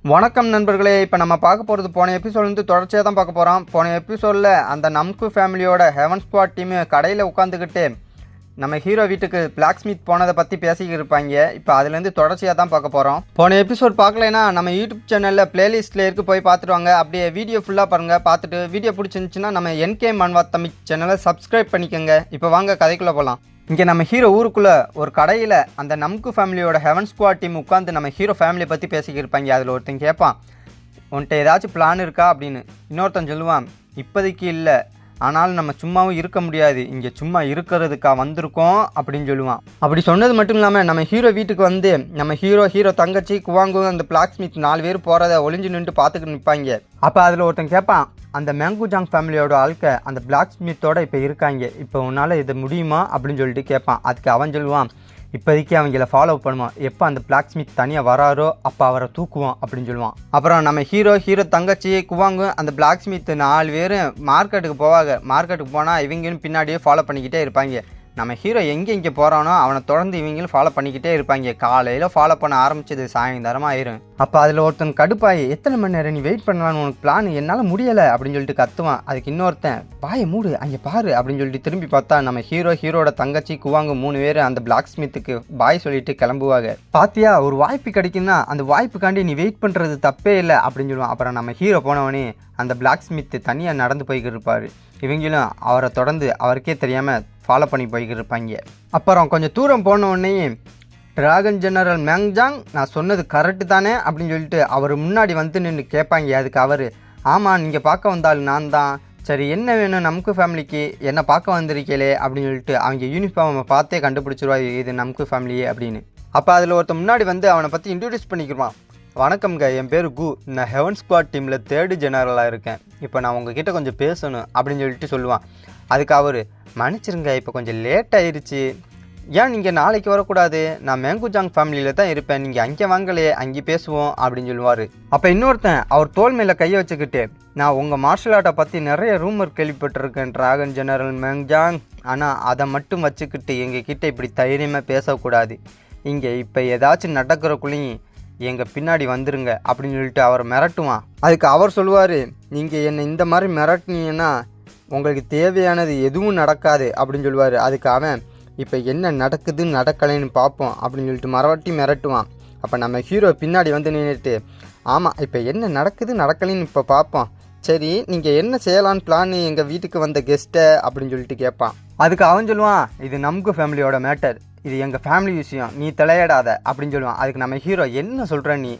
வணக்கம் நண்பர்களே. இப்போ நம்ம பார்க்க போகிறது போன எபிசோட்லேருந்து தொடர்ச்சியாக தான் பார்க்க போகிறோம். போன எபிசோடில் அந்த நம்கு ஃபேமிலியோட ஹெவன் ஸ்குவாட் டீமு கடையில் உட்காந்துக்கிட்டு நம்ம ஹீரோ வீட்டுக்கு பிளாக் ஸ்மித் போனதை பற்றி பேசிக்கிட்டு இருப்பாங்க. இப்போ அதுலேருந்து தொடர்ச்சியாக தான் பார்க்க போகிறோம். போன எபிசோட் பார்க்கலைன்னா நம்ம யூடியூப் சேனலில் பிளேலிஸ்ட்டில் இருக்கு, போய் பார்த்துட்டு அப்படியே வீடியோ ஃபுல்லாக பாருங்கள். பார்த்துட்டு வீடியோ பிடிச்சிருந்துச்சுன்னா நம்ம என்கே மன்வா தமிழ் சேனலை சப்ஸ்கிரைப் பண்ணிக்கோங்க. இப்போ வாங்க கதைக்குள்ளே போகலாம். இங்கே நம்ம ஹீரோ ஊருக்குள்ளே ஒரு கடையில் அந்த நம்கு ஃபேமிலியோட ஹெவன் ஸ்குவாட் டீம் உட்காந்து நம்ம ஹீரோ ஃபேமிலியை பற்றி பேசிக்கிருப்பாங்க. அதில் ஒருத்தன் கேட்பான், உன்கிட்ட ஏதாச்சும் பிளான் இருக்கா அப்படின்னு. இன்னொருத்தன் சொல்லுவான், இப்போதைக்கு இல்லை, ஆனாலும் நம்ம சும்மாவும் இருக்க முடியாது, இங்கே சும்மா இருக்கிறதுக்கா வந்திருக்கோம் அப்படின்னு சொல்லுவான். அப்படி சொன்னது மட்டும் இல்லாமல் நம்ம ஹீரோ வீட்டுக்கு வந்து நம்ம ஹீரோ தங்கச்சி குவாங்கு அந்த பிளாக் ஸ்மித் 4 பேர் போகிறத ஒளிஞ்சு நின்று பார்த்துக்கிட்டு நிற்பாங்க. அப்போ அதில் ஒருத்தன் கேட்பான், அந்த மேங்குஜாங் ஃபேமிலியோட ஆட்கள் அந்த பிளாக் ஸ்மித்தோட இப்போ இருக்காங்க, இப்போ உன்னால் இது முடியுமா அப்படின்னு சொல்லிட்டு கேட்பான். அதுக்கு அவன் சொல்லுவான், இப்போதைக்கு அவங்கள ஃபாலோ பண்ணுவான், எப்போ அந்த பிளாக் ஸ்மித் தனியாக வராரோ அப்போ அவரை தூக்குவான் அப்படின்னு சொல்லுவான். அப்புறம் நம்ம ஹீரோ தங்கச்சி குவாங்கு அந்த பிளாக் ஸ்மித் 4 பேரும் மார்க்கெட்டுக்கு போவாங்க. மார்க்கெட்டுக்கு போனால் இவங்களும் பின்னாடியே ஃபாலோ பண்ணிக்கிட்டே இருப்பாங்க. நம்ம ஹீரோ எங்கே போகிறானோ அவனை தொடர்ந்து இவங்களும் ஃபாலோ பண்ணிக்கிட்டே இருப்பாங்க. காலையில் ஃபாலோ பண்ண ஆரம்பிச்சது சாயந்தரமாக ஆயிரும். அப்போ அதில் ஒருத்தன் கடுப்பாயி, எத்தனை மணி நேரம் நீ வெயிட் பண்ணலான்னு உனக்கு பிளான், என்னால் முடியலை அப்படின்னு சொல்லிட்டு கத்துவான். அதுக்கு இன்னொருத்தன், பாயை மூடு அங்கே பாரு அப்படின்னு சொல்லிட்டு திரும்பி பார்த்தா நம்ம ஹீரோட தங்கச்சி குவாங்க 3 பேர் அந்த பிளாக் ஸ்மித்துக்கு பாய் சொல்லிட்டு கிளம்புவாங்க. பாத்தியா, ஒரு வாய்ப்பு கிடைக்குன்னா அந்த வாய்ப்புக்காண்டி நீ வெயிட் பண்ணுறது தப்பே இல்லை அப்படின்னு சொல்லுவான். அப்புறம் நம்ம ஹீரோ போனவனே அந்த பிளாக் ஸ்மித்து தனியாக நடந்து போய்கிட்டு இருப்பார். இவங்களும் அவரை தொடர்ந்து அவருக்கே தெரியாமல் ஃபாலோ பண்ணி போய்கிட்டு இருப்பாங்க. அப்புறம் கொஞ்சம் தூரம் போனவுடனே டிராகன் ஜெனரல் மேங்ஜாங், நான் சொன்னது கரெக்டு தானே அப்படின்னு சொல்லிட்டு அவர் முன்னாடி வந்து நின்று கேட்பாங்க. அதுக்கு அவர், ஆமாம், நீங்கள் பார்க்க வந்தாலும் நான் தான், சரி என்ன வேணும் நமக்கு ஃபேமிலிக்கு, என்ன பார்க்க வந்திருக்கீங்களே அப்படின்னு சொல்லிட்டு அவங்க யூனிஃபார்மை பார்த்தே கண்டுபிடிச்சிருவாங்க, இது நமக்கு ஃபேமிலியே அப்படின்னு. அப்போ அதில் ஒருத்தர் முன்னாடி வந்து அவனை பற்றி இன்ட்ரடியூஸ் பண்ணிக்கிடுவான். வணக்கம்ங்க, என் பேர் கு, நான் ஹெவன் ஸ்குவாட் டீமில் 3rd ஜெனரலாக இருக்கேன், இப்போ நான் உங்ககிட்ட கொஞ்சம் பேசணும் அப்படின்னு சொல்லிட்டு சொல்லுவான். அதுக்கு அவர், மன்னிச்சிருங்க, இப்போ கொஞ்சம் லேட் ஆயிடுச்சு, ஏன் நீங்கள் நாளைக்கு வரக்கூடாது, நான் மேங்குஜாங் ஃபேமிலியில் தான் இருப்பேன், நீங்கள் அங்கே வாங்கலையே, அங்கே பேசுவோம் அப்படின்னு சொல்லுவார். அப்போ இன்னொருத்தன் அவர் தோல் மேலே கையை வச்சுக்கிட்டு, நான் உங்கள் மார்ஷல் ஆர்ட்டை பற்றி நிறைய ரூமர் கேள்விப்பட்டிருக்கேன் டிராகன் ஜெனரல் மேங்ஜாங், ஆனால் அதை மட்டும் வச்சுக்கிட்டு எங்ககிட்ட இப்படி தைரியமாக பேசக்கூடாது, இங்கே இப்போ ஏதாச்சும் நடக்கிறக்குள்ளேயும் எங்கள் பின்னாடி வந்துருங்க அப்படின்னு சொல்லிட்டு அவர் மிரட்டுவான். அதுக்கு அவர் சொல்லுவார், நீங்கள் என்னை இந்த மாதிரி மிரட்டினீங்கன்னா உங்களுக்கு தேவையானது எதுவும் நடக்காது அப்படின்னு சொல்லுவார். அதுக்கு அவன், இப்போ என்ன நடக்குது நடக்கலைன்னு பார்ப்போம் அப்படின்னு சொல்லிட்டு மறுபடி மிரட்டுவான். அப்போ நம்ம ஹீரோ பின்னாடி வந்து நின்றுட்டு, ஆமாம், இப்போ என்ன நடக்குது நடக்கலைன்னு இப்போ பார்ப்போம், சரி நீங்கள் என்ன செய்யலான்னு பிளான் எங்கள் வீட்டுக்கு வந்த கெஸ்ட்டை அப்படின்னு சொல்லிட்டு கேட்பான். அதுக்கு அவன் சொல்லுவான், இது நமக்கு ஃபேமிலியோட மேட்டர், இது எங்கள் ஃபேமிலி விஷயம், நீ தலையிடாத அப்படின்னு சொல்லுவான். அதுக்கு நம்ம ஹீரோ, என்ன சொல்கிற நீ,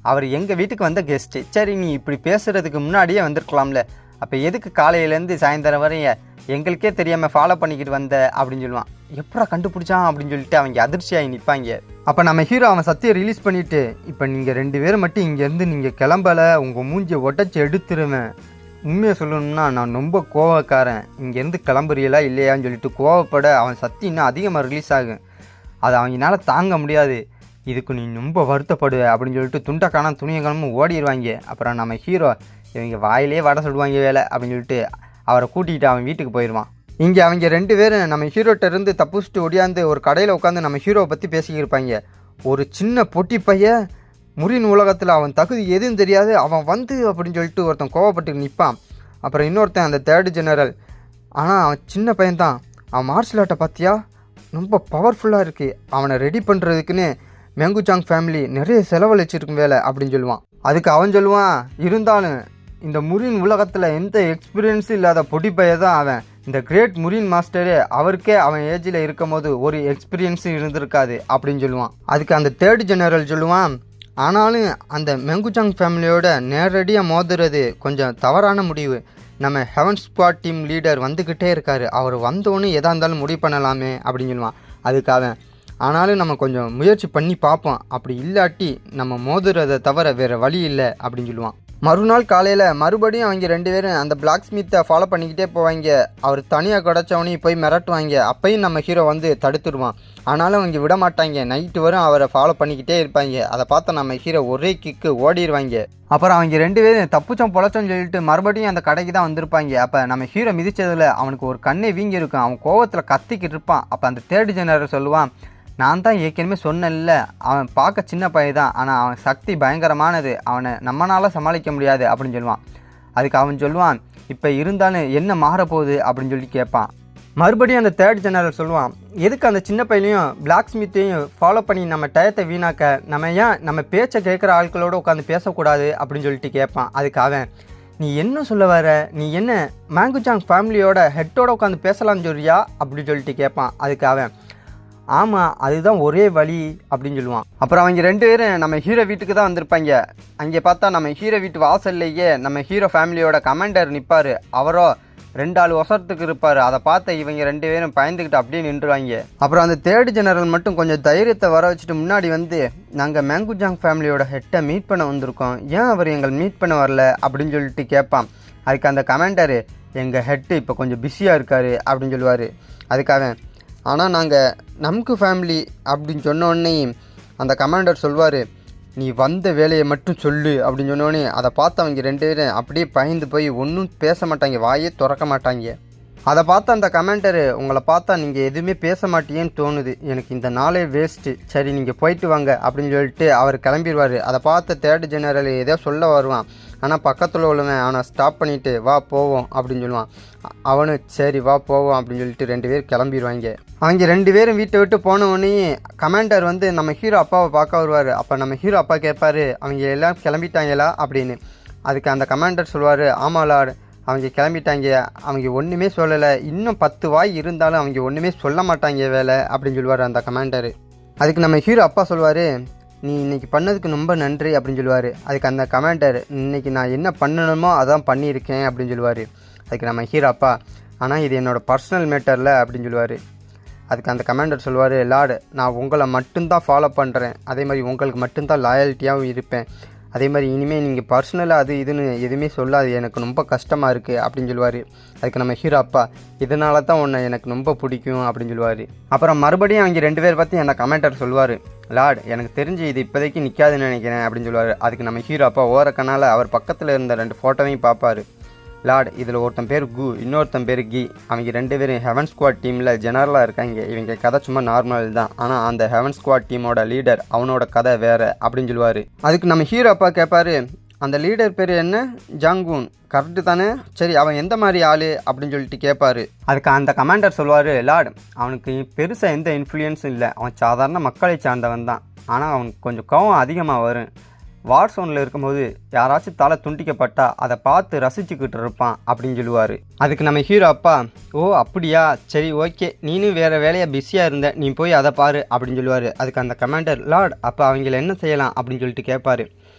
அவர் எங்கள் வீட்டுக்கு வந்த கெஸ்ட்டு, சரி நீ இப்படி பேசுகிறதுக்கு முன்னாடியே வந்திருக்கலாம்ல, அப்போ எதுக்கு காலையிலேருந்து சாயந்தரம் வரைய எங்களுக்கே தெரியாமல் ஃபாலோ பண்ணிக்கிட்டு வந்த அப்படின்னு சொல்லுவான். எப்படா கண்டுபிடிச்சான் அப்படின்னு சொல்லிட்டு அவங்க அதிர்ச்சியாகி நிற்பாங்க. அப்போ நம்ம ஹீரோ அவன் சத்தியை ரிலீஸ் பண்ணிவிட்டு, இப்போ நீங்கள் 2 பேரும் மட்டும் இங்கேருந்து நீங்கள் கிளம்பலை, உங்கள் மூஞ்சியை உடச்சி எடுத்துருவேன், உண்மையை சொல்லணும்னா நான் ரொம்ப கோவக்காரன், இங்கேருந்து கிளம்புறீங்களா இல்லையான்னு சொல்லிட்டு கோவப்பட அவன் சத்தி இன்னும் அதிகமாக ரிலீஸ் ஆகும். அது அவங்களால தாங்க முடியாது, இதுக்கு நீ ரொம்ப வருத்தப்படுவ அப்படின்னு சொல்லிட்டு துண்டக்கான துணியக்கானமும் ஓடிடுவாங்க. அப்புறம் நம்ம ஹீரோ, இவங்க வாயிலே வடை சொல்லுவாங்க வேலை அப்படின்னு சொல்லிட்டு அவரை கூட்டிகிட்டு அவன் வீட்டுக்கு போயிடுவான். இங்கே அவங்க 2 பேரும் நம்ம ஹீரோட்ட இருந்து தப்பிச்சுட்டு ஒடியாந்து ஒரு கடையில் உட்காந்து நம்ம ஹீரோவை பற்றி பேசிக்கிருப்பாங்க. ஒரு சின்ன பொட்டி பையன் முறின் உலகத்தில் அவன் தகுதி எதுவும் தெரியாது, அவன் வந்து அப்படின்னு சொல்லிட்டு ஒருத்தன் கோவப்பட்டு நிற்பான். அப்புறம் இன்னொருத்தன் அந்த 3rd ஜெனரல், ஆனால் அவன் சின்ன பையன்தான், அவன் மார்ஷல் ஆர்ட்டை பார்த்தியா ரொம்ப பவர்ஃபுல்லாக இருக்குது, அவனை ரெடி பண்ணுறதுக்குன்னு மேங்குஜாங் ஃபேமிலி நிறைய செலவழிச்சிருக்கும் வேலை அப்படின்னு சொல்லுவான். அதுக்கு அவன் சொல்லுவான், இருந்தாலும் இந்த முறின் உலகத்தில் எந்த எக்ஸ்பீரியன்ஸும் இல்லாத பொடி பையன் தான் அவன், இந்த கிரேட் முறின் மாஸ்டரே அவருக்கே அவன் ஏஜில் இருக்கும் போது ஒரு எக்ஸ்பீரியன்ஸும் இருந்திருக்காது அப்படின்னு சொல்லுவான். அதுக்கு அந்த 3rd ஜெனரல் சொல்லுவான், ஆனாலும் அந்த மேங்குஜாங் ஃபேமிலியோட நேரடியாக மோதுறது கொஞ்சம் தவறான முடிவு, நம்ம ஹெவன் ஸ்குவாட் டீம் லீடர் வந்துக்கிட்டே இருக்கார், அவர் வந்தோன்னு எதாக இருந்தாலும் முடிவு பண்ணலாமே அப்படின்னு சொல்லுவான். அதுக்கு அவன், ஆனாலும் நம்ம கொஞ்சம் முயற்சி பண்ணி பார்ப்போம், அப்படி இல்லாட்டி நம்ம மோதுறதை தவிர வேறு வழி இல்லை அப்படின்னு சொல்லுவான். மறுநாள் காலையில் மறுபடியும் அவங்க 2 பேரும் அந்த பிளாக் ஸ்மித்தை ஃபாலோ பண்ணிக்கிட்டே போவாங்க. அவர் தனியாக கிடச்சவனையும் போய் மிரட்டுவாங்க. அப்பையும் நம்ம ஹீரோ வந்து தடுத்துடுவான். ஆனாலும் அவங்க விட மாட்டாங்க, நைட்டு வரும் அவரை ஃபாலோ பண்ணிக்கிட்டே இருப்பாங்க. அதை பார்த்து நம்ம ஹீரோ ஒரே கிக்கு ஓடிடுவாங்க. அப்புறம் அவங்க 2 பேரும் தப்புச்சோம் பொழச்சோன்னு சொல்லிட்டு மறுபடியும் அந்த கடைக்கு தான் வந்திருப்பாங்க. அப்போ நம்ம ஹீரோ மிதிச்சதில் அவனுக்கு ஒரு கண்ணே வீங்கி இருக்கும், அவன் கோவத்தில் கத்திக்கிட்டு இருப்பான். அப்போ அந்த 3rd ஜெனரல் சொல்லுவான், நான் தான் ஏற்கனவே சொன்னேன்ல, அவன் பார்க்க சின்ன பையன் தான், ஆனால் அவன் சக்தி பயங்கரமானது, அவனை நம்மளால் சமாளிக்க முடியாது அப்படின்னு சொல்லுவான். அதுக்கு அவன் சொல்லுவான், இப்போ இருந்தாலும் என்ன மாறப்போகுது அப்படின்னு சொல்லி கேட்பான். மறுபடியும் அந்த தேர்ட் ஜெனரல் சொல்லுவான், எதுக்கு அந்த சின்ன பையனையும் பிளாக் ஸ்மித்தையும் ஃபாலோ பண்ணி நம்ம டயத்தை வீணாக்க, நம்ம ஏன் நம்ம பேச்சை கேட்குற ஆட்களோடு உட்காந்து பேசக்கூடாது அப்படின்னு சொல்லிட்டு கேட்பான். அதுக்கு அவன், நீ என்ன சொல்ல வர, நீ என்ன மேங்குஜாங் ஃபேமிலியோட ஹெட்டோட உட்காந்து பேசலாம்னு சொல்றியா அப்படின்னு சொல்லிட்டு கேட்பான். அதுக்கு அவன், ஆமாம் அதுதான் ஒரே வழி அப்படின்னு சொல்லுவான். அப்புறம் அவங்க 2 பேரும் நம்ம ஹீரோ வீட்டுக்கு தான் வந்திருப்பாங்க. அங்கே பார்த்தா நம்ம ஹீரோ வீட்டு வாசல்லையே நம்ம ஹீரோ ஃபேமிலியோட கமாண்டர் நிற்பார். அவரோ 2 ஆள் ஒசரத்துக்கு இருப்பார். அதை பார்த்த இவங்க 2 பேரும் பயந்துக்கிட்டு அப்படியே நின்றுவாங்க. அப்புறம் அந்த தேர்ட் ஜெனரல் மட்டும் கொஞ்சம் தைரியத்தை வர வச்சுட்டு முன்னாடி வந்து, நாங்கள் மேங்குஜாங் ஃபேமிலியோட ஹெட்டை மீட் பண்ண வந்திருக்கோம், ஏன் அவர் எங்களை மீட் பண்ண வரல அப்படின்னு சொல்லிட்டு கேட்பான். அதுக்கு அந்த கமாண்டரு, எங்கள் ஹெட்டு இப்போ கொஞ்சம் பிஸியாக இருக்கார் அப்படின்னு சொல்லுவார். அதுக்காக, ஆனால் நாங்கள் நமக்கு ஃபேமிலி அப்படின்னு சொன்னோடனே அந்த கமாண்டர் சொல்வார், நீ வந்த வேலையை மட்டும் சொல்லு அப்படின்னு சொன்னோடனே அதை பார்த்து அவங்க 2 பேரும் அப்படியே பயந்து போய் ஒன்றும் பேச மாட்டாங்க, வாயே திறக்க மாட்டாங்க. அதை பார்த்து அந்த கமெண்டரு, உங்களை பார்த்தா நீங்கள் எதுவுமே பேச மாட்டீங்கன்னு தோணுது, எனக்கு இந்த நாளே வேஸ்ட்டு, சரி நீங்கள் போயிட்டு வாங்க அப்படின்னு சொல்லிட்டு அவர் கிளம்பிடுவார். அதை பார்த்த தேர்ட் ஜெனரல் ஏதோ சொல்ல வருவான். ஆனால் பக்கத்தில் உள்ளவன் அவனை ஸ்டாப் பண்ணிவிட்டு, வா போவோம் அப்படின்னு சொல்லுவான். அவனு சரி வா போவோம் அப்படின்னு சொல்லிட்டு 2 பேர் கிளம்பிடுவாங்க. அவங்க 2 பேரும் வீட்டை விட்டு போனவொடனே கமாண்டர் வந்து நம்ம ஹீரோ அப்பாவை பார்க்க வருவார். அப்போ நம்ம ஹீரோ அப்பா கேட்பார், அவங்க எல்லாம் கிளம்பிட்டாங்களா அப்படின்னு. அதுக்கு அந்த கமாண்டர் சொல்லுவார், ஆமாம் லார்டு, அவங்க கிளம்பிட்டாங்க, அவங்க ஒன்றுமே சொல்லலை, இன்னும் 10 வாய் இருந்தாலும் அவங்க ஒன்றுமே சொல்ல மாட்டாங்க வேலை அப்படின்னு சொல்லுவார் அந்த கமாண்டர். அதுக்கு நம்ம ஹீரோ அப்பா சொல்லுவார், நீ இன்றைக்கி பண்ணதுக்கு ரொம்ப நன்றி அப்படின்னு சொல்லுவார். அதுக்கு அந்த கமாண்டர், இன்றைக்கி நான் என்ன பண்ணணுமோ அதான் பண்ணியிருக்கேன் அப்படின்னு சொல்லுவார். அதுக்கு நம்ம ஹீரோ அப்பா, ஆனால் இது என்னோடய பர்சனல் மேட்டரில் அப்படின்னு சொல்லுவார். அதுக்கு அந்த கமாண்டர் சொல்லுவார், லார்டு, நான் உங்களை மட்டும்தான் ஃபாலோ பண்ணுறேன், அதே மாதிரி உங்களுக்கு மட்டும்தான் லாயல்ட்டியாகவும் இருப்பேன், அதே மாதிரி இனிமேல் நீங்கள் பர்சனலாக அது இதுன்னு எதுவுமே சொல்லாது, எனக்கு ரொம்ப கஷ்டமாக இருக்குது அப்படின்னு சொல்லுவார். அதுக்கு நம்ம ஹீரோ அப்பா, இதனால தான் உன்னை எனக்கு ரொம்ப பிடிக்கும் அப்படின்னு சொல்லுவார். அப்புறம் மறுபடியும் அவங்க 2 பேர் பற்றி அந்த கமெண்டர் சொல்லுவார், லார்டு, எனக்கு தெரிஞ்சு இது இப்போதைக்கு நிற்காதுன்னு நினைக்கிறேன் அப்படின்னு சொல்லுவார். அதுக்கு நம்ம ஹீரோ அப்பா ஓரக்கனால அவர் பக்கத்தில் இருந்த 2 ஃபோட்டோவையும் பார்ப்பார். லார்டு, இதில் ஒருத்தன் பேர் கு, இன்னொருத்தன் பேர் கி, அவங்க 2 பேரும் ஹெவன் ஸ்குவாட் டீமில் ஜெனரலாக இருக்காங்க. இவங்க கதை சும்மா நார்மல் தான், ஆனால் அந்த ஹெவன் ஸ்குவாட் டீமோட லீடர் அவனோட கதை வேறு அப்படின்னு சொல்லுவார். அதுக்கு நம்ம ஹீரோ அப்பா கேட்பார், அந்த லீடர் பேர் என்ன, ஜாங்கூன் கரெக்டு தானே, சரி அவன் எந்த மாதிரி ஆள் அப்படின்னு சொல்லிட்டு கேட்பார். அதுக்கு அந்த கமாண்டர் சொல்லுவார், லார்டு, அவனுக்கு பெருசாக எந்த இன்ஃப்ளூயன்ஸும் இல்லை, அவன் சாதாரண மக்களை சார்ந்தவன் தான், ஆனால் அவனுக்கு கொஞ்சம் கோவம் அதிகமாக வரும், வார் சோனில் இருக்கும்போது யாராச்சும் தலை துண்டிக்கப்பட்டா அதை பார்த்து ரசிச்சுக்கிட்டு இருப்பான் அப்படின்னு சொல்லுவார். அதுக்கு நம்ம ஹீரோ அப்பா, ஓ அப்படியா, சரி ஓகே, நீனும் வேறு வேலையாக பிஸியாக இருந்த, நீ போய் அதை பாரு அப்படின்னு சொல்லுவார். அதுக்கு அந்த கமாண்டர், லார்ட், அப்போ அவங்கள என்ன செய்யலாம் அப்படின்னு சொல்லிட்டு கேட்பார்.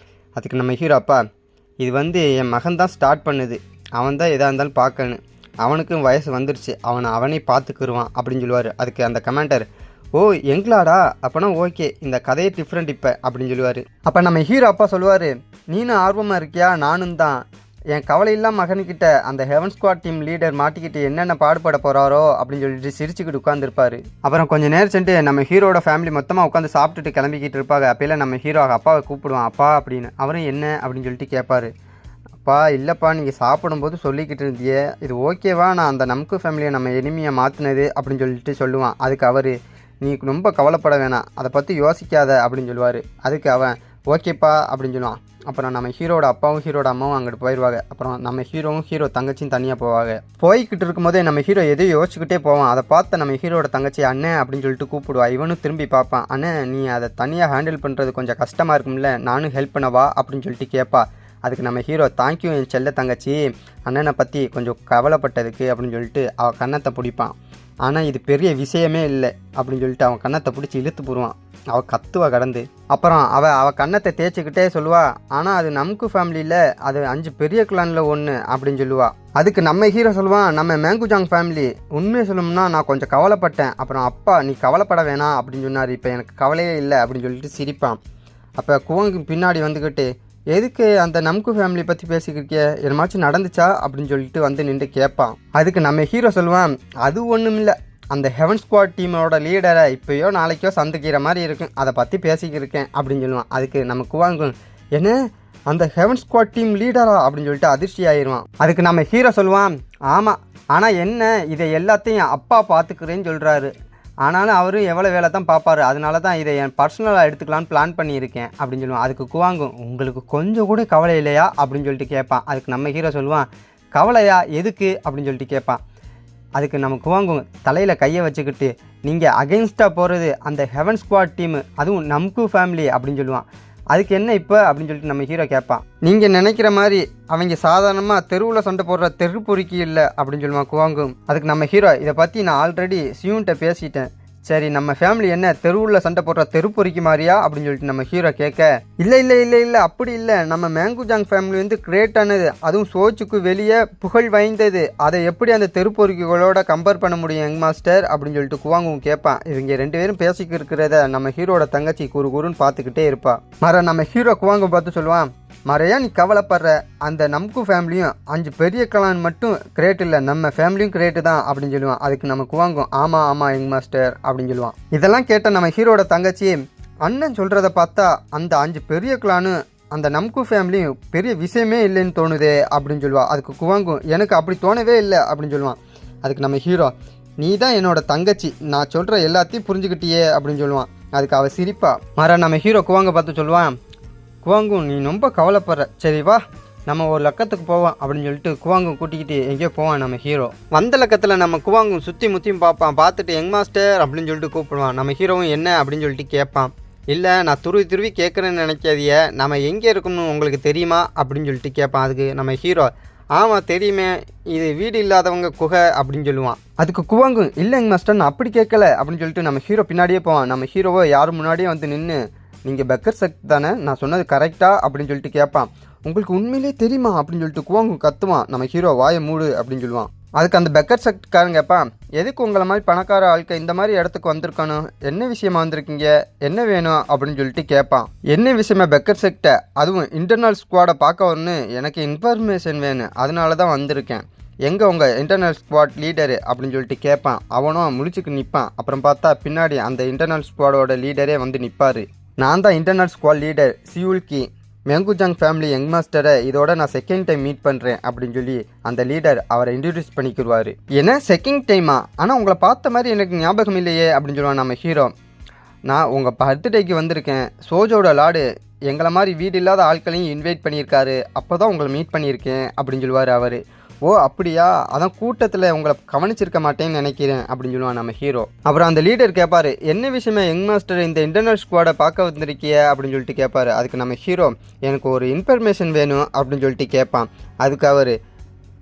அதுக்கு நம்ம ஹீரோ அப்பா, இது என் மகன் தான் ஸ்டார்ட் பண்ணுது, அவன் தான் எதாக இருந்தாலும் பார்க்கணும், அவனுக்கும் வயசு வந்துருச்சு, அவனே பார்த்துக்குருவான் அப்படின்னு சொல்லுவார். அதுக்கு அந்த கமாண்டர், ஓ எங்களாடா, அப்போனா ஓகே, இந்த கதையே டிஃப்ரெண்ட் இப்போ அப்படின்னு சொல்லுவார். அப்போ நம்ம ஹீரோ அப்பா சொல்லுவார், நீனும் ஆர்வமாக இருக்கியா, நானும் தான், என் கவலையில்லாம் மகனுக்கிட்ட அந்த ஹெவன் ஸ்குவாட் டீம் லீடர் மாட்டிக்கிட்டு என்னென்ன பாடுபட போகிறாரோ அப்படின்னு சொல்லிட்டு சிரிச்சுக்கிட்டு உட்காந்துருப்பார். அப்புறம் கொஞ்சம் நேரம் சென்று நம்ம ஹீரோட ஃபேமிலி மொத்தமாக உட்காந்து சாப்பிட்டுட்டு கிளம்பிக்கிட்டு இருப்பாங்க. அப்போல நம்ம ஹீரோ அப்பாவை கூப்பிடுவான், அப்பா அப்படின்னு. அவரும் என்ன அப்படின்னு சொல்லிட்டு கேட்பாரு. அப்பா இல்லைப்பா, நீங்கள் சாப்பிடும்போது சொல்லிக்கிட்டு இருந்தியே, இது ஓகேவா, நான் அந்த நமக்கு ஃபேமிலியை நம்ம எளிமையாக மாற்றினது அப்படின்னு சொல்லிட்டு சொல்லுவான். அதுக்கு அவர், நீ ரொம்ப கவலைப்பட வேணாம், அதை பற்றி யோசிக்காத அப்படின்னு சொல்லுவார். அதுக்கு அவன் ஓகேப்பா அப்படின்னு சொல்லுவான். அப்புறம் நம்ம ஹீரோட அப்பாவும் ஹீரோட அம்மாவும் அங்கிட்டு போயிடுவாங்க. அப்புறம் நம்ம ஹீரோவும் ஹீரோ தங்கச்சியும் தனியாக போவாங்க. போய்கிட்டு இருக்கும்போதே நம்ம ஹீரோ எதையும் யோசிச்சுக்கிட்டே போவான். அதை பார்த்து நம்ம ஹீரோட தங்கச்சி அண்ணன் அப்படின்னு சொல்லிட்டு கூப்பிடுவா. இவனும் திரும்பி பார்ப்பான், அண்ணன் நீ அதை தனியாக ஹேண்டில் பண்ணுறது கொஞ்சம் கஷ்டமாக இருக்கும்ல, நானும் ஹெல்ப் பண்ணவா அப்படின்னு சொல்லிட்டு கேட்பா. அதுக்கு நம்ம ஹீரோ, தேங்க்யூ என் செல்ல தங்கச்சி, அண்ணனை பற்றி கொஞ்சம் கவலைப்பட்டதுக்கு அப்படின்னு சொல்லிட்டு அவள் கன்னத்தை பிடிப்பான். ஆனால் இது பெரிய விஷயமே இல்லை அப்படின்னு சொல்லிட்டு அவன் கன்னத்தை பிடிச்சி இழுத்து போடுவான். அவள் கத்துவா கடந்து. அப்புறம் அவள் கன்னத்தை தேய்ச்சிக்கிட்டே சொல்லுவா, ஆனால் அது நமக்கு ஃபேமிலியில் அது 5 பெரிய கிளானில் ஒன்று அப்படின்னு சொல்லுவா. அதுக்கு நம்ம ஹீரோ சொல்லுவான், நம்ம மேங்குஜாங் ஃபேமிலி, உண்மையை சொல்லணும்னா நான் கொஞ்சம் கவலைப்பட்டேன், அப்புறம் அப்பா நீ கவலைப்பட வேணாம் அப்படின்னு சொன்னார், இப்போ எனக்கு கவலையே இல்லை அப்படின்னு சொல்லிட்டு சிரிப்பான். அப்போ குவங்கு பின்னாடி வந்துக்கிட்டு, எதுக்கு அந்த நமக்கு ஃபேமிலி பற்றி பேசிக்கிறிய, என்னமாச்சும் நடந்துச்சா அப்படின்னு சொல்லிட்டு நின்று கேட்பான். அதுக்கு நம்ம ஹீரோ சொல்லுவான், அது ஒன்றும் இல்லை, அந்த ஹெவன் ஸ்குவாட் டீமோட லீடரை இப்போயோ நாளைக்கோ சந்திக்கிற மாதிரி இருக்கும், அதை பற்றி பேசிக்கிருக்கேன் அப்படின்னு சொல்லுவான். அதுக்கு நம்ம குவாங்கும், என்ன அந்த ஹெவன் ஸ்குவாட் டீம் லீடரா அப்படின்னு சொல்லிட்டு அதிர்ச்சி ஆயிடுவான். அதுக்கு நம்ம ஹீரோ சொல்லுவான், ஆமாம், ஆனால் என்ன, இதை எல்லாத்தையும் அப்பா பார்த்துக்கிறேன்னு சொல்கிறாரு, ஆனாலும் அவரும் எவ்வளோ வேலை தான் பார்ப்பாரு, அதனால தான் இதை என் பர்சனலாக எடுத்துக்கலான்னு பிளான் பண்ணியிருக்கேன் அப்படின்னு சொல்லுவான். அதுக்கு குவாங்கும் உங்களுக்கு கொஞ்சம் கூட கவலை இல்லையா அப்படின்னு சொல்லிட்டு கேட்பான். அதுக்கு நம்ம ஹீரோ சொல்லுவான், கவலையா எதுக்கு அப்படின்னு சொல்லிட்டு கேட்பான். அதுக்கு நம்ம குவாங்கும் தலையில் கையை வச்சுக்கிட்டு நீங்கள் அகெயின்ஸ்டாக போகிறது அந்த ஹெவன் ஸ்குவாட் டீமு, அதுவும் நம்கு ஃபேமிலி அப்படின்னு சொல்லுவான். அதுக்கு என்ன இப்போ அப்படின்னு சொல்லிட்டு நம்ம ஹீரோ கேட்பான். நீங்கள் நினைக்கிற மாதிரி அவங்க சாதாரணமாக தெருவில் சண்டை போடுற தெருப்பொறுக்கி இல்லை அப்படின்னு சொல்லுவான் குவாங்கும். அதுக்கு நம்ம ஹீரோ இதை பற்றி நான் ஆல்ரெடி சியூன்கிட்ட பேசிட்டேன், சரி நம்ம ஃபேமிலி என்ன தெருவில் சண்டை போடுற தெருப்பொறிக்கு மாதிரியா அப்படின்னு சொல்லிட்டு நம்ம ஹீரோ கேட்க, இல்லை அப்படி இல்லை, நம்ம மேங்குஜாங் ஃபேமிலி வந்து கிரேட்டானது, அதுவும் சோச்சுக்கு வெளியே புகழ் வாய்ந்தது, அதை எப்படி அந்த தெருப்பொறிகளோட கம்பேர் பண்ண முடியும் யங் மாஸ்டர் அப்படின்னு சொல்லிட்டு குவாங்கும் கேட்பான். இவங்க 2 பேரும் பேசிக்கிட்டு இருக்கிறத நம்ம ஹீரோட தங்கச்சி குறுன்னு பார்த்துக்கிட்டே இருப்பா. நம்ம ஹீரோ குவாங்கும் பார்த்து சொல்லுவான், மறையா நீ கவலைப்படுற, அந்த நம்கு ஃபேமிலியும் 5 பெரிய கிளான் மட்டும் கிரேட் இல்லை, நம்ம ஃபேமிலியும் கிரேட்டு தான் அப்படின்னு சொல்லுவான். அதுக்கு நம்ம குவாங்கும் ஆமாம் யங் மாஸ்டர் அப்படின்னு சொல்லுவான். இதெல்லாம் கேட்ட நம்ம ஹீரோட தங்கச்சி, அண்ணன் சொல்கிறத பார்த்தா அந்த 5 பெரிய கிளானு அந்த நம்கு ஃபேமிலியும் பெரிய விஷயமே இல்லைன்னு தோணுதே அப்படின்னு சொல்லுவாள். அதுக்கு குவாங்கும் எனக்கு அப்படி தோணவே இல்லை அப்படின்னு சொல்லுவான். அதுக்கு நம்ம ஹீரோ நீ தான் என்னோட தங்கச்சி, நான் சொல்கிற எல்லாத்தையும் புரிஞ்சுக்கிட்டியே அப்படின்னு சொல்லுவான். அதுக்கு அவள் சிரிப்பா. நம்ம ஹீரோ குவாங்க பார்த்து சொல்லுவான், குவாங்கும் நீ ரொம்ப கவலைப்படுற, சரி வா நம்ம ஒரு லக்கத்துக்கு போவோம் அப்படின்னு சொல்லிட்டு குவாங்கும் கூட்டிக்கிட்டு எங்கேயோ போவான் நம்ம ஹீரோ. வந்த லக்கத்தில் நம்ம குவாங்கும் சுற்றி முற்றியும் பார்ப்பான். பார்த்துட்டு யங் மாஸ்டர் அப்படின்னு சொல்லிட்டு கூப்பிடுவான். நம்ம ஹீரோவும் என்ன அப்படின்னு சொல்லிட்டு கேட்பான். இல்லை நான் துருவி கேட்குறேன்னு நினைக்காதிய, நம்ம எங்கே இருக்கணும்னு உங்களுக்கு தெரியுமா அப்படின்னு சொல்லிட்டு கேட்பான். அதுக்கு நம்ம ஹீரோ ஆமாம் தெரியுமே, இது வீடு இல்லாதவங்க குகை அப்படின்னு சொல்லுவான். அதுக்கு குவாங்கும் இல்லை யங் மாஸ்டர் நான் அப்படி கேட்கல அப்படின்னு சொல்லிட்டு நம்ம ஹீரோ பின்னாடியே போவான். நம்ம ஹீரோவை யாரும் முன்னாடியே வந்து நின்று நீங்கள் பெக்கர் செக்ட் தானே, நான் சொன்னது கரெக்டா அப்படின்னு சொல்லிட்டு கேட்பான். உங்களுக்கு உண்மையிலே தெரியுமா அப்படின்னு சொல்லிட்டு குவாங்கும் கத்துவான். நம்ம ஹீரோ வாயை மூடு அப்படின்னு சொல்லுவான். அதுக்கு அந்த பெக்கர் செக்ட்காரன் கேட்பான், எதுக்கு உங்களை மாதிரி பணக்கார ஆட்கள் இந்த மாதிரி இடத்துக்கு வந்திருக்கணும், என்ன விஷயமா வந்திருக்கீங்க, என்ன வேணும் அப்படின்னு சொல்லிட்டு கேட்பான். என்ன விஷயமா பெக்கர் செக்டை, அதுவும் இன்டர்னல் ஸ்குவாடை பார்க்க வரணும்னு எனக்கு இன்ஃபர்மேஷன் வேணும், அதனால தான் வந்திருக்கேன், எங்கே உங்கள் இன்டர்னல் ஸ்குவாட் லீடரு அப்படின்னு சொல்லிட்டு கேட்பான். அவனும் முழிச்சுக்கு நிற்பான். அப்புறம் பார்த்தா பின்னாடி அந்த இன்டர்னல் ஸ்குவாடோட லீடரே வந்து நிற்பார். நான் தான் இன்டர்னல் ஸ்குவாட் லீடர் சியூல்கி, மேங்குஜாங் ஃபேமிலி யங் மாஸ்டரை இதோட நான் செகண்ட் டைம் மீட் பண்ணுறேன் அப்படின்னு சொல்லி அந்த லீடர் அவரை இன்ட்ரடியூஸ் பண்ணிக்கிடுவார். ஏன்னா செகண்ட் டைமா, ஆனால் உங்களை பார்த்த மாதிரி எனக்கு ஞாபகம் இல்லையே அப்படின்னு சொல்லுவான் நம்ம ஹீரோ. நான் உங்கள் பர்த்டேக்கு வந்திருக்கேன், சோஜோட லாடு எங்களை மாதிரி வீடு இல்லாத ஆட்களையும் இன்வைட் பண்ணியிருக்காரு, அப்போ தான் உங்களை மீட் பண்ணியிருக்கேன் அப்படின்னு சொல்லுவார் அவர். ஓ அப்படியா, அதான் கூட்டத்தில் உங்களை கவனிச்சிருக்க மாட்டேன்னு நினைக்கிறேன் அப்படின்னு சொல்லுவான் நம்ம ஹீரோ. அப்புறம் அந்த லீடர் கேட்பாரு, என்ன விஷயமா யங் மாஸ்டர் இந்த இன்டர்னல் ஸ்குவாடை பார்க்க வந்திருக்கிய அப்படின்னு சொல்லிட்டு கேட்பாரு. அதுக்கு நம்ம ஹீரோ எனக்கு ஒரு இன்ஃபர்மேஷன் வேணும் அப்படின்னு சொல்லிட்டு கேட்பான். அதுக்கு அவர்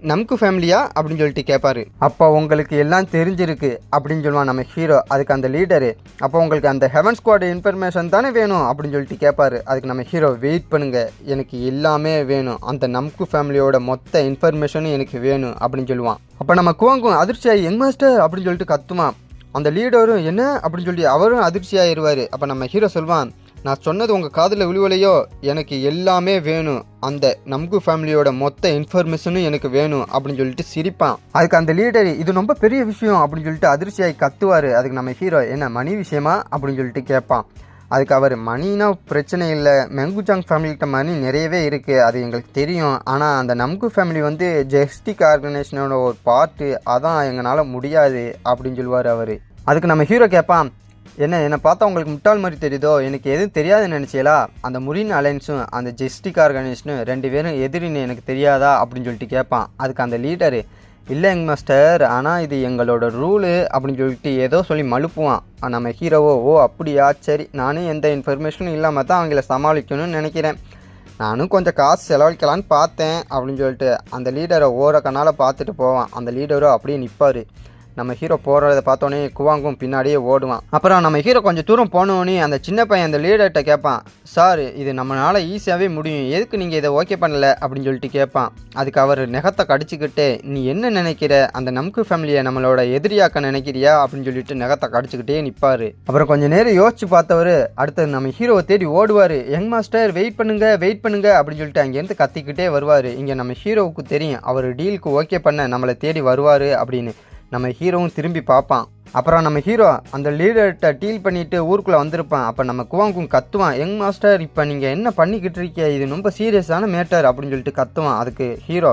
நம்கு ஃபேமிலியா அப்படின்னு சொல்லிட்டு கேட்பாரு. அப்போ உங்களுக்கு எல்லாம் தெரிஞ்சிருக்கு அப்படின்னு சொல்லுவான் நம்ம ஹீரோ. அதுக்கு அந்த லீடரு, அப்போ உங்களுக்கு அந்த ஹெவன் ஸ்குவாட் இன்ஃபர்மேஷன் தானே வேணும் அப்படின்னு சொல்லிட்டு கேட்பாரு. அதுக்கு நம்ம ஹீரோ வெயிட் பண்ணுங்க, எனக்கு எல்லாமே வேணும், அந்த நம்கு ஃபேமிலியோட மொத்த இன்ஃபர்மேஷனும் எனக்கு வேணும் அப்படின்னு சொல்லுவான். அப்போ நம்ம குவாங்கும் அதிர்ச்சியாகி யங் மாஸ்டர் அப்படின்னு சொல்லிட்டு கத்துவான். அந்த லீடரும் என்ன அப்படின்னு சொல்லி அவரும் அதிர்ச்சியாகிடுவார். அப்போ நம்ம ஹீரோ சொல்வான், நான் சொன்னது உங்கள் காதில் விழுவலையோ, எனக்கு எல்லாமே வேணும், அந்த நம்கு ஃபேமிலியோட மொத்த இன்ஃபர்மேஷனும் எனக்கு வேணும் அப்படின்னு சொல்லிட்டு சிரிப்பான். அதுக்கு அந்த லீடர் இது ரொம்ப பெரிய விஷயம் அப்படின்னு சொல்லிட்டு அதிர்ச்சியாகி கத்துவார். அதுக்கு நம்ம ஹீரோ என்ன மணி விஷயமா அப்படின்னு சொல்லிட்டு கேட்பான். அதுக்கு அவர் மணினா பிரச்சனை இல்லை, மேங்குஜாங் ஃபேமிலிகிட்ட மணி நிறையவே இருக்குது, அது எங்களுக்கு தெரியும், ஆனால் அந்த நம்கு ஃபேமிலி வந்து ஜெஸ்டிக் ஆர்கனைசேஷனோட ஒரு பார்ட்டு, அதான் எங்களால் முடியாது அப்படின்னு சொல்லுவார் அவர். அதுக்கு நம்ம ஹீரோ கேட்பான், என்னை பார்த்தா உங்களுக்கு முட்டாள் மாதிரி தெரியுதோ, எனக்கு எதுவும் தெரியாதுன்னு நினச்சியலா, அந்த முரின் அலைன்ஸும் அந்த ஜெஸ்டிக் ஆர்கனைசேஷனும் 2 பேரும் எதிரின்னு எனக்கு தெரியாதா அப்படின்னு சொல்லிட்டு கேட்பான். அதுக்கு அந்த லீடரு இல்லை யங் மாஸ்டர், ஆனால் இது எங்களோட ரூலு அப்படின்னு சொல்லிட்டு ஏதோ சொல்லி மழுப்புவான். நம்ம ஹீரோவோ ஓ அப்படியா, சரி நானும் எந்த இன்ஃபர்மேஷனும் இல்லாமல் தான் அவங்கள சமாளிக்கணும்னு நினைக்கிறேன், நானும் கொஞ்சம் காசு செலவழிக்கலான்னு பார்த்தேன் அப்படின்னு சொல்லிட்டு அந்த லீடரை ஓர கண்ணால் பார்த்துட்டு போவான். அந்த லீடரோ அப்படியே நிற்பார். நம்ம ஹீரோ போகிறத பார்த்தோன்னே குவாங்கும் பின்னாடியே ஓடுவான். அப்புறம் நம்ம ஹீரோ கொஞ்சம் தூரம் போனோடனே அந்த சின்ன பையன் அந்த லீடர்கிட்ட கேட்பான், சார் இது நம்மளால் ஈஸியாகவே முடியும், எதுக்கு நீங்கள் இதை ஓகே பண்ணல அப்படின்னு சொல்லிட்டு கேட்பான். அதுக்கு அவர் நெகத்தை கடிச்சிக்கிட்டே, நீ என்ன நினைக்கிற, அந்த நம்கு ஃபேமிலியை நம்மளோட எதிரியாக்க நினைக்கிறியா அப்படின்னு சொல்லிட்டு நெகத்தை கடிச்சிக்கிட்டே நிற்பார். அப்புறம் கொஞ்சம் நேரம் யோசிச்சு பார்த்தவர் அடுத்தது நம்ம ஹீரோவை தேடி ஓடுவார். யங் மாஸ்டர் வெயிட் பண்ணுங்க அப்படின்னு சொல்லிட்டு அங்கேருந்து கத்திக்கிட்டே வருவார். இங்கே நம்ம ஹீரோவுக்கு தெரியும் அவர் டீலுக்கு ஓகே பண்ண நம்மளை தேடி வருவார் அப்படின்னு. நம்ம ஹீரோவும் திரும்பி பார்ப்பான். அப்புறம் நம்ம ஹீரோ அந்த லீடர்கிட்ட டீல் பண்ணிவிட்டு ஊருக்குள்ளே வந்திருப்பான். அப்போ நம்ம குவாங்கும் கத்துவான், யங் மாஸ்டர் இப்போ நீங்கள் என்ன பண்ணிக்கிட்டு இருக்கீங்க, இது ரொம்ப சீரியஸான மேட்டர் அப்படின்னு சொல்லிட்டு கத்துவான். அதுக்கு ஹீரோ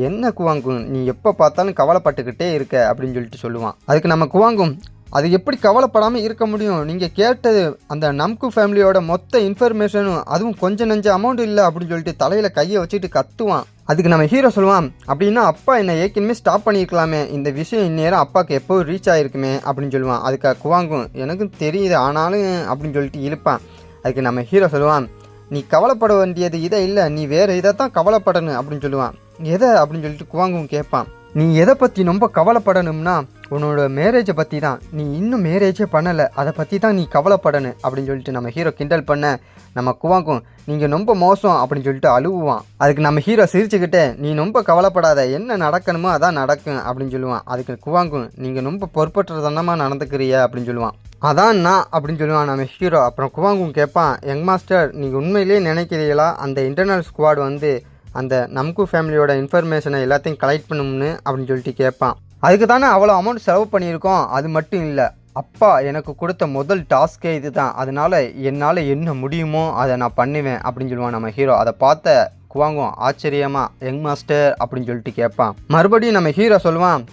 என்ன குவாங்கும் நீ எப்போ பார்த்தாலும் கவலைப்பட்டுக்கிட்டே இருக்க அப்படின்னு சொல்லிட்டு சொல்லுவான். அதுக்கு நம்ம குவாங்கும் அது எப்படி கவலைப்படாமல் இருக்க முடியும்? நீங்கள் கேட்டது அந்த நம்கு ஃபேமிலியோட மொத்த இன்ஃபர்மேஷனும், அதுவும் கொஞ்சம் நஞ்ச அமௌண்ட் இல்லை அப்படின்னு சொல்லிட்டு தலையில் கையை வச்சுட்டு கத்துவான். அதுக்கு நம்ம ஹீரோ சொல்லுவான், அப்படின்னா அப்பா என்னை ஏற்கனவே ஸ்டாப் பண்ணியிருக்கலாமே, இந்த விஷயம் இந்நேரம் அப்பாவுக்கு எப்போ ரீச் ஆகிருக்குமே அப்படின்னு சொல்லுவான். அதுக்கு குவாங்கும் எனக்கும் தெரியுது ஆனாலும் அப்படின்னு சொல்லிட்டு இழுப்பான். அதுக்கு நம்ம ஹீரோ சொல்லுவான், நீ கவலைப்பட வேண்டியது இதை இல்லை, நீ வேறு இதை தான் கவலைப்படணும் அப்படின்னு சொல்லுவான். எதை அப்படின்னு சொல்லிட்டு குவாங்கும் கேட்பான். நீ எதை பற்றி ரொம்ப கவலைப்படணும்னா உன்னோட மேரேஜை பற்றி தான். நீ இன்னும் மேரேஜே பண்ணலை, அதை பற்றி தான் நீ கவலைப்படணும் அப்படின்னு சொல்லிட்டு நம்ம ஹீரோ கிண்டல் பண்ண நம்ம குவாங்கும் நீங்கள் ரொம்ப மோசம் அப்படின்னு சொல்லிட்டு அழுவுவான். அதுக்கு நம்ம ஹீரோ சிரிச்சுக்கிட்டே நீ ரொம்ப கவலைப்படாத, என்ன நடக்கணுமோ அதான் நடக்கும் அப்படின்னு சொல்லுவான். அதுக்கு குவாங்கும் நீங்கள் ரொம்ப பொறுப்பற்றதனமாக நடந்துக்கிறிய அப்படின்னு சொல்லுவான். அதான் நான் அப்படின்னு சொல்லுவான் நம்ம ஹீரோ. அப்புறம் குவாங்கும் கேட்பான், யங் மாஸ்டர் நீங்கள் உண்மையிலேயே நினைக்கிறீங்களா அந்த இன்டர்னல் ஸ்குவாட் வந்து அந்த நம்கு ஃபேமிலியோட இன்ஃபர்மேஷனை எல்லாத்தையும் கலெக்ட் பண்ணணும்னு அப்படின்னு சொல்லிட்டு கேட்பான். அதுக்கு தானே அவ்வளோ அமௌண்ட் செலவு பண்ணியிருக்கோம். அது மட்டும் இல்லை, அப்பா எனக்கு கொடுத்த முதல் டாஸ்கே இது தான், அதனால் என்னால் என்ன முடியுமோ அதை நான் பண்ணுவேன் அப்படின்னு சொல்லுவான் நம்ம ஹீரோ. அதை பார்த்த குவாங்கும் ஆச்சரியமா யங் மாஸ்டர் அப்படின்னு சொல்லிட்டு கேட்பான். மறுபடியும் நம்ம ஹீரோ சொல்லுவான்,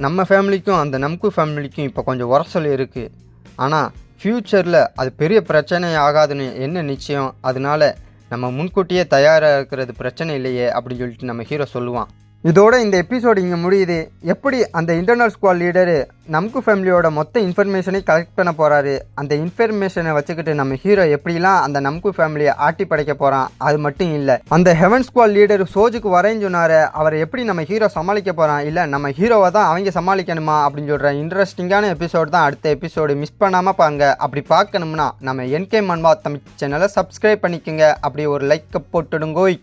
நம்ம ஃபேமிலிக்கும் அந்த நம்கு ஃபேமிலிக்கும் இப்போ கொஞ்சம் உரசல் இருக்குது, ஆனால் ஃப்யூச்சரில் அது பெரிய பிரச்சனை ஆகாதுன்னு என்ன நிச்சயம், அதனால நம்ம முன்கூட்டியே தயாராக இருக்கிறது பிரச்சனை இல்லையே அப்படின்னு சொல்லிட்டு நம்ம ஹீரோ சொல்லுவான். இதோட இந்த எபிசோடு இங்கே முடியுது. எப்படி அந்த இன்டர்னல் ஸ்குவாட் லீடரு நம்கு ஃபேமிலியோட மொத்த இன்ஃபர்மேஷனை கலெக்ட் பண்ண போகிறாரு, அந்த இன்ஃபர்மேஷனை வச்சுக்கிட்டு நம்ம ஹீரோ எப்படிலாம் அந்த நம்கு ஃபேமிலியை ஆட்டி படைக்க போகிறான். அது மட்டும் இல்லை, அந்த ஹெவன் ஸ்குவாட் லீடர் சோஜுக்கு வரேன்னு சொன்னார், அவரை எப்படி நம்ம ஹீரோ சமாளிக்க போகிறான், இல்லை நம்ம ஹீரோவை தான் அவங்க சமாளிக்கணுமா அப்படின்னு சொல்கிற இன்ட்ரெஸ்டிங்கான எபிசோடு தான் அடுத்த எபிசோடு. மிஸ் பண்ணாமல் பாருங்க. அப்படி பார்க்கணும்னா நம்ம என்கே மன்வா தமிழ் சேனலை சப்ஸ்கிரைப் பண்ணிக்கோங்க. அப்படி ஒரு லைக்கை போட்டுடுங்கோய்.